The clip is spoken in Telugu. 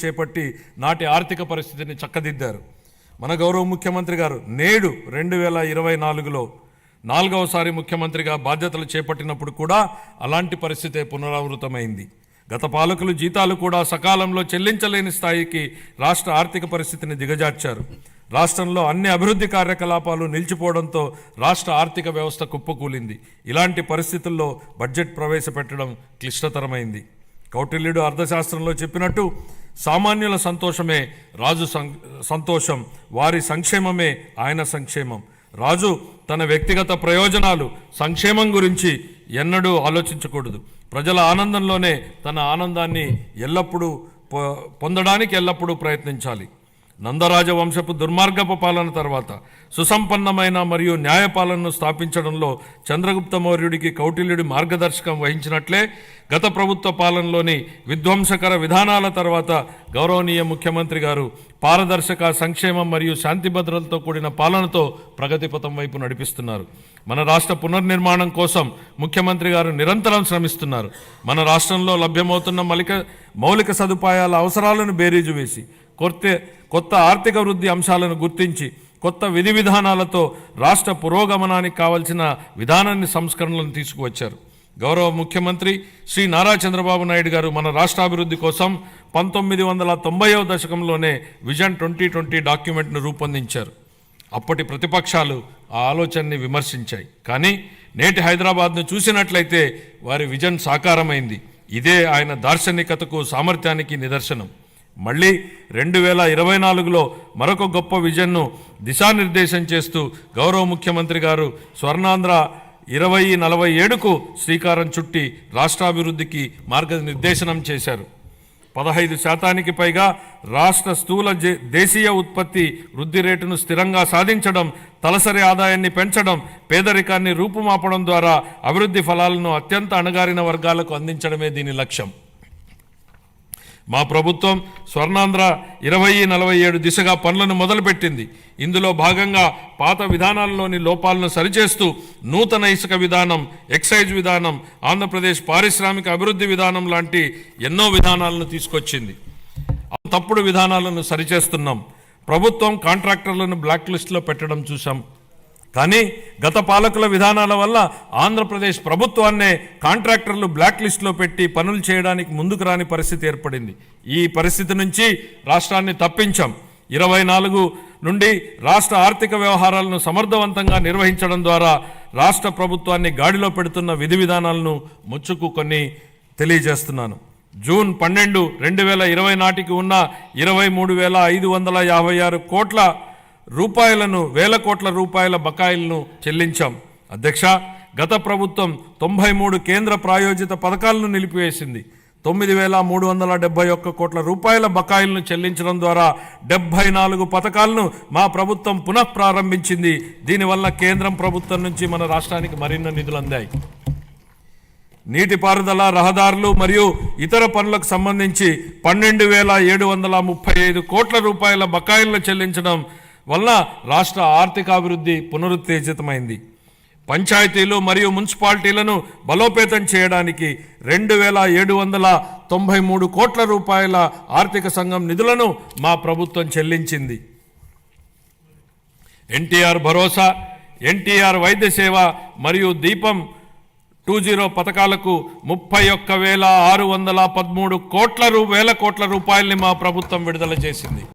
చేపట్టి నాటి ఆర్థిక పరిస్థితిని చక్కదిద్దారు. మన గౌరవ ముఖ్యమంత్రి గారు నేడు 2024లో 4వసారి ముఖ్యమంత్రిగా బాధ్యతలు చేపట్టినప్పుడు కూడా అలాంటి పరిస్థితే పునరావృతమైంది. గత పాలకులు జీతాలు కూడా సకాలంలో చెల్లించలేని స్థాయికి రాష్ట్ర ఆర్థిక పరిస్థితిని దిగజార్చారు. రాష్ట్రంలో అన్ని అభివృద్ధి కార్యకలాపాలు నిలిచిపోవడంతో రాష్ట్ర ఆర్థిక వ్యవస్థ కుప్పకూలింది. ఇలాంటి పరిస్థితుల్లో బడ్జెట్ ప్రవేశపెట్టడం క్లిష్టతరమైంది. కౌటిల్యుడు అర్థశాస్త్రంలో చెప్పినట్టు సామాన్యుల సంతోషమే రాజు సంతోషం, వారి సంక్షేమమే ఆయన సంక్షేమం. రాజు తన వ్యక్తిగత ప్రయోజనాలు సంక్షేమం గురించి ఎన్నడూ ఆలోచించకూడదు. ప్రజల ఆనందంలోనే తన ఆనందాన్ని పొందడానికి ఎల్లప్పుడూ ప్రయత్నించాలి. నందరాజ వంశపు దుర్మార్గపు పాలన తర్వాత సుసంపన్నమైన మరియు న్యాయపాలనను స్థాపించడంలో చంద్రగుప్త మౌర్యుడికి కౌటిల్యుడి మార్గదర్శకం వహించినట్లే గత ప్రభుత్వ పాలనలోని విధ్వంసకర విధానాల తర్వాత గౌరవనీయ ముఖ్యమంత్రి గారు పారదర్శక, సంక్షేమం మరియు శాంతి భద్రతలతో కూడిన పాలనతో ప్రగతిపథం వైపు నడిపిస్తున్నారు. మన రాష్ట్ర పునర్నిర్మాణం కోసం ముఖ్యమంత్రి గారు నిరంతరం శ్రమిస్తున్నారు. మన రాష్ట్రంలో లభ్యమవుతున్న మౌలిక సదుపాయాల అవసరాలను బేరీజు వేసి కొత్త ఆర్థిక వృద్ధి అంశాలను గుర్తించి కొత్త విధి విధానాలతో రాష్ట్ర పురోగమనానికి కావలసిన విధానాన్ని సంస్కరణలను తీసుకువచ్చారు. గౌరవ ముఖ్యమంత్రి శ్రీ నారా చంద్రబాబు నాయుడు గారు మన రాష్ట్రాభివృద్ధి కోసం 1990వ దశకంలోనే విజన్ 2020 డాక్యుమెంట్ను రూపొందించారు. అప్పటి ప్రతిపక్షాలు ఆ ఆలోచనని విమర్శించాయి. కానీ నేటి హైదరాబాద్ను చూసినట్లయితే వారి విజన్ సాకారమైంది. ఇదే ఆయన దార్శనికతకు, సామర్థ్యానికి నిదర్శనం. మళ్ళీ 2024లో మరొక గొప్ప విజన్ను దిశానిర్దేశం చేస్తూ గౌరవ ముఖ్యమంత్రి గారు స్వర్ణాంధ్ర 2047కు శ్రీకారం చుట్టి రాష్ట్రాభివృద్ధికి మార్గనిర్దేశనం చేశారు. 15% పైగా రాష్ట్ర స్థూల దేశీయ ఉత్పత్తి వృద్ధి రేటును స్థిరంగా సాధించడం, తలసరి ఆదాయాన్ని పెంచడం, పేదరికాన్ని రూపుమాపడం ద్వారా అభివృద్ధి ఫలాలను అత్యంత అణగారిన వర్గాలకు అందించడమే దీని లక్ష్యం. మా ప్రభుత్వం స్వర్ణాంధ్ర 2047 దిశగా పనులను మొదలుపెట్టింది. ఇందులో భాగంగా పాత విధానాల్లోని లోపాలను సరిచేస్తూ నూతన ఇసుక విధానం, ఎక్సైజ్ విధానం, ఆంధ్రప్రదేశ్ పారిశ్రామిక అభివృద్ధి విధానం లాంటి ఎన్నో విధానాలను తీసుకొచ్చింది. తప్పుడు విధానాలను సరిచేస్తున్నాం. ప్రభుత్వం కాంట్రాక్టర్లను బ్లాక్ లిస్టులో పెట్టడం చూసాం. కానీ గత పాలకుల విధానాల వల్ల ఆంధ్రప్రదేశ్ ప్రభుత్వాన్నే కాంట్రాక్టర్లు బ్లాక్ లిస్టులో పెట్టి పనులు చేయడానికి ముందుకు రాని పరిస్థితి ఏర్పడింది. ఈ పరిస్థితి నుంచి రాష్ట్రాన్ని తప్పించాం. 24 నుండి రాష్ట్ర ఆర్థిక వ్యవహారాలను సమర్థవంతంగా నిర్వహించడం ద్వారా రాష్ట్ర ప్రభుత్వాన్ని గాడిలో పెడుతున్న విధి విధానాలను ముచ్చుకు కొన్ని తెలియజేస్తున్నాను. జూన్ 12, 2020 నాటికి ఉన్న 23,556 కోట్ల రూపాయలను, వేల కోట్ల రూపాయల బకాయిలను చెల్లించాం. అధ్యక్ష, గత ప్రభుత్వం 93 కేంద్ర ప్రాయోజిత పథకాలను నిలిపివేసింది. 9,371 కోట్ల రూపాయల బకాయిలను చెల్లించడం ద్వారా 74 పథకాలను మా ప్రభుత్వం పునఃప్రారంభించింది. దీనివల్ల కేంద్రం ప్రభుత్వం నుంచి మన రాష్ట్రానికి మరిన్ని నిధులు అందాయి. నీటిపారుదల, రహదారులు మరియు ఇతర పనులకు సంబంధించి 12,735 కోట్ల రూపాయల బకాయిలను చెల్లించడం వల్ల రాష్ట్ర ఆర్థికాభివృద్ధి పునరుత్తేజితమైంది. పంచాయతీలు మరియు మున్సిపాలిటీలను బలోపేతం చేయడానికి 2,793 కోట్ల రూపాయల ఆర్థిక సంఘం నిధులను మా ప్రభుత్వం చెల్లించింది. ఎన్టీఆర్ భరోసా, ఎన్టీఆర్ వైద్య సేవ మరియు దీపం 2.0 పథకాలకు 31,613 వేల కోట్ల రూపాయలని మా ప్రభుత్వం విడుదల చేసింది.